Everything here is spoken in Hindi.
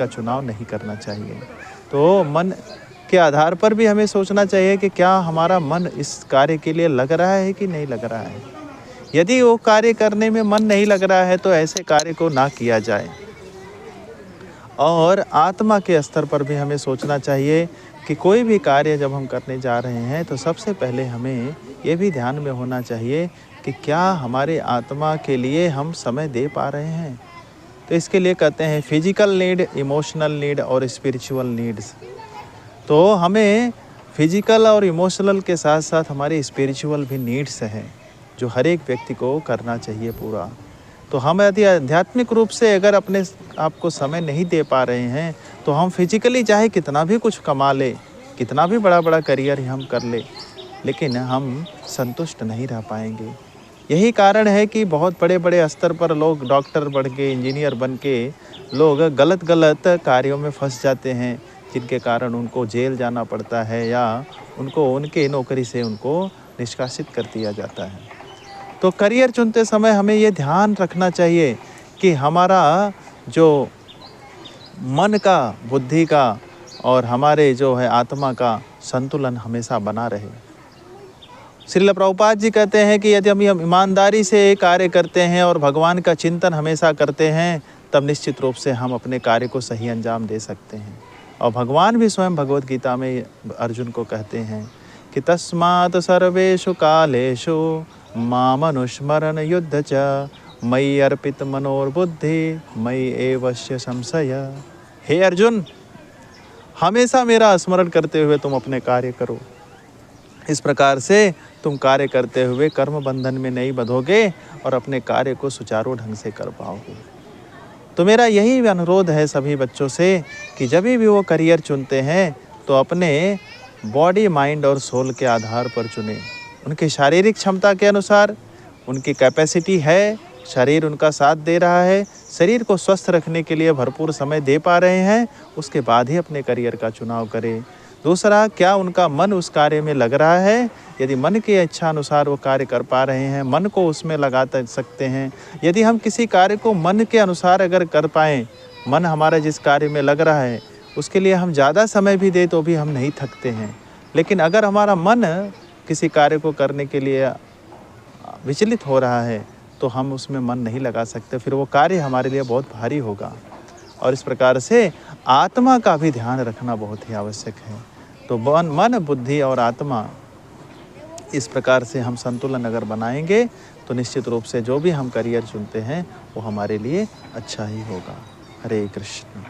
का चुनाव नहीं करना चाहिए। तो मन के आधार पर भी हमें सोचना चाहिए कि क्या हमारा मन इस कार्य के लिए लग रहा है कि नहीं लग रहा है। यदि वो कार्य करने में मन नहीं लग रहा है तो ऐसे कार्य को ना किया जाए। और आत्मा के स्तर पर भी हमें सोचना चाहिए कि कोई भी कार्य जब हम करने जा रहे हैं तो सबसे पहले हमें ये भी ध्यान में होना चाहिए कि क्या हमारे आत्मा के लिए हम समय दे पा रहे हैं। तो इसके लिए कहते हैं फिजिकल नीड, इमोशनल नीड और स्पिरिचुअल नीड्स। तो हमें फिजिकल और इमोशनल के साथ साथ हमारे स्पिरिचुअल भी नीड्स हैं जो हर एक व्यक्ति को करना चाहिए पूरा। तो हम यदि आध्यात्मिक रूप से अगर अपने आप को समय नहीं दे पा रहे हैं तो हम फिजिकली चाहे कितना भी कुछ कमा ले, कितना भी बड़ा बड़ा करियर हम कर ले, लेकिन हम संतुष्ट नहीं रह पाएंगे। यही कारण है कि बहुत बड़े बड़े स्तर पर लोग डॉक्टर बन के, इंजीनियर बन के लोग गलत गलत कार्यों में फंस जाते हैं, जिनके कारण उनको जेल जाना पड़ता है या उनको उनके नौकरी से उनको निष्कासित कर दिया जाता है। तो करियर चुनते समय हमें ये ध्यान रखना चाहिए कि हमारा जो मन का, बुद्धि का और हमारे जो है आत्मा का संतुलन हमेशा बना रहे। श्रील प्रभुपाद जी कहते हैं कि यदि हम ईमानदारी से कार्य करते हैं और भगवान का चिंतन हमेशा करते हैं तब निश्चित रूप से हम अपने कार्य को सही अंजाम दे सकते हैं। और भगवान भी स्वयं भगवद गीता में अर्जुन को कहते हैं कि तस्मात् सर्वेषु कालेषु मामनुस्मरन् युद्ध च मयि अर्पित मनोर्बुद्धि मयि एवस्य संशय। हे अर्जुन, हमेशा मेरा स्मरण करते हुए तुम अपने कार्य करो। इस प्रकार से तुम कार्य करते हुए कर्म बंधन में नहीं बंधोगे और अपने कार्य को सुचारू ढंग से कर पाओगे। तो मेरा यही अनुरोध है सभी बच्चों से कि जब भी वो करियर चुनते हैं तो अपने बॉडी, माइंड और सोल के आधार पर चुने। उनकी शारीरिक क्षमता के अनुसार, उनकी कैपेसिटी है, शरीर उनका साथ दे रहा है, शरीर को स्वस्थ रखने के लिए भरपूर समय दे पा रहे हैं, उसके बाद ही अपने करियर का चुनाव करें। दूसरा, क्या उनका मन उस कार्य में लग रहा है। यदि मन की इच्छा अनुसार वो कार्य कर पा रहे हैं, मन को उसमें लगा सकते हैं। यदि हम किसी कार्य को मन के अनुसार अगर कर पाएँ, मन हमारा जिस कार्य में लग रहा है उसके लिए हम ज़्यादा समय भी दें तो भी हम नहीं थकते हैं। लेकिन अगर हमारा मन किसी कार्य को करने के लिए विचलित हो रहा है तो हम उसमें मन नहीं लगा सकते, फिर वो कार्य हमारे लिए बहुत भारी होगा। और इस प्रकार से आत्मा का भी ध्यान रखना बहुत ही आवश्यक है। तो मन, बुद्धि और आत्मा, इस प्रकार से हम संतुलन अगर बनाएंगे तो निश्चित रूप से जो भी हम करियर चुनते हैं वो हमारे लिए अच्छा ही होगा। हरे कृष्ण।